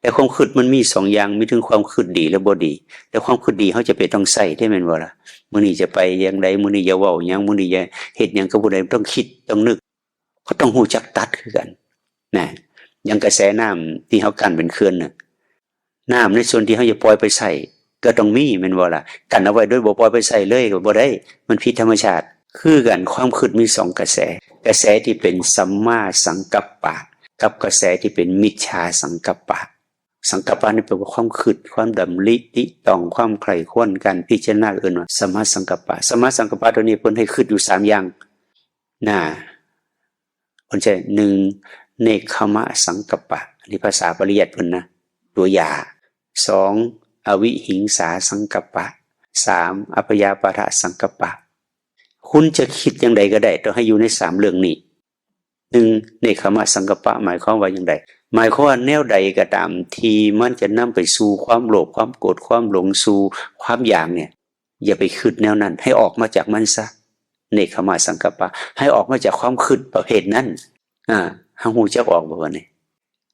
แต่ความคิดมันมีสองอย่างมีถึงความคิดดีและบ่ดีแต่ความคิดดีเขาจะไปต้องใส่ได้แม่นบ่ล่ะมื้อนี้จะไปอย่างใดมื้อนี้จะเว้าหยังมื้อนี้จะเฮ็ดหยังก็บ่ได้ต้องคิดต้องนึกก็ต้องรู้จักตัดคือกันนะอย่างกระแสน้ำที่เฮากั้นเป็นเขื่อนน่ะน้ำในส่วนที่เฮาจะปล่อยไปใส่ก็ต้องมีแม่นบ่ล่ะกันเอาไว้โดยบ่ปล่อยไปใส่เลยก็บ่ได้มันผิดธรรมชาติคือกันความคิดมีสองกระแสกระแสที่เป็นสัมมาสังกัปปะกับกระแสที่เป็นมิจฉาสังกัปปะสังกัปปะนี่แปลว่าความคิดความดำริติต้องความใคร่ครวญการพิจารณาเอิ้นว่าสัมมาสังกัปปะสัมมาสังกัปปะตัวนี้เพิ่นให้คิดอยู่3อย่างน่ะเพิ่นใช้1เนกขมะสังกัปปะอันนี้ภาษาปริยัติเพิ่นนะตัวอย่าง2อวิหิงสาสังกัปปะ3อัพยาปาทะสังกัปปะคุณจะคิดอย่างใดก็ได้ต้องให้อยู่ใน3เรื่องนี้1เนกขมะสังกัปปะหมายความว่าอย่างไรหมายความว่าแนวใดก็ตามที่มันจะนำไปสู่ความโลภความโกรธความหลงสู่ความอยากเนี่ยอย่าไปคิดแนวนั้นให้ออกมาจากมันซะเนกขมะสังกัปปะให้ออกมาจากความคิดประเภทนั้นเฮาฮู้จักออกบ่วะนี่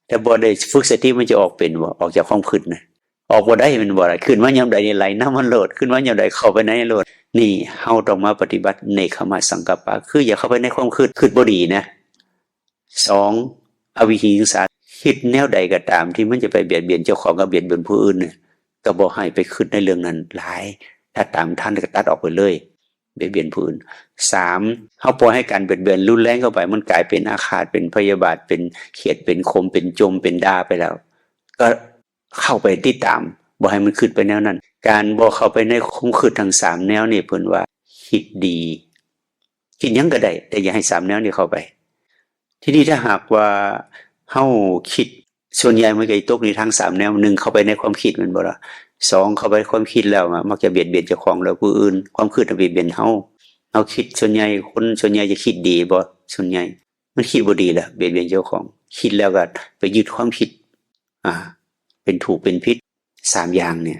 แต่บ่ได้ฝึกสติมันจะออกเป็นบ่ออกจากความคิดนะออกบ่ได้มันบ่ได้ขึ้นมายามใดนี่ไหลน้ำมันโลดขึ้นมายามใดเข้าไปในโลดนี่เฮาต้องมาปฏิบัติเนกขมะสังกัปปะคืออย่าเข้าไปในความคิดบ่ดีนะ2อวิหิงสาคิดแนวใดก็ตามที่มันจะไปเบียดเบียนเจ้าของกับเบียดเบียนผู้อื่นเนี่ยก็บ่ให้ไปคิดในเรื่องนั้นหลายถ้าตามท่านก็ตัดออกไปเลยเบียดเบียนผู้อื่น3เฮาปล่อยให้การเบียดเบียนรุนแรงเข้าไปมันกลายเป็นอาฆาตเป็นพยาบาทเป็นเขียดเป็นคมเป็นจมเป็นด่าไปแล้วก็เข้าไปติดตามบ่ให้มันคิดไปแนวนั้นการบ่เข้าไปในความคิดทั้ง3แนวนี่เพิ่นว่าคิดดีคิดหยังก็ได้แต่อย่าให้3แนวนี้เข้าไปทีนี้ถ้าหากว่าเฮาคิดส่วนใหญ่มันก็ตกในทาง3แนว1เข้าไปในความคิดแม่นบ่ล่ะ2เข้าไปความคิดแล้วมักจะเบียดเบียนเจ้าของแล้วผู้อื่นความคิดเบียดเบียนเฮาคิดส่วนใหญ่คนส่วนใหญ่จะคิดดีบ่ส่วนใหญ่มันคิดบ่ดีล่ะเบียดเบียนเจ้าของคิดแล้วก็ไปยึดความคิดเป็นถูกเป็นผิด3อย่างเนี่ย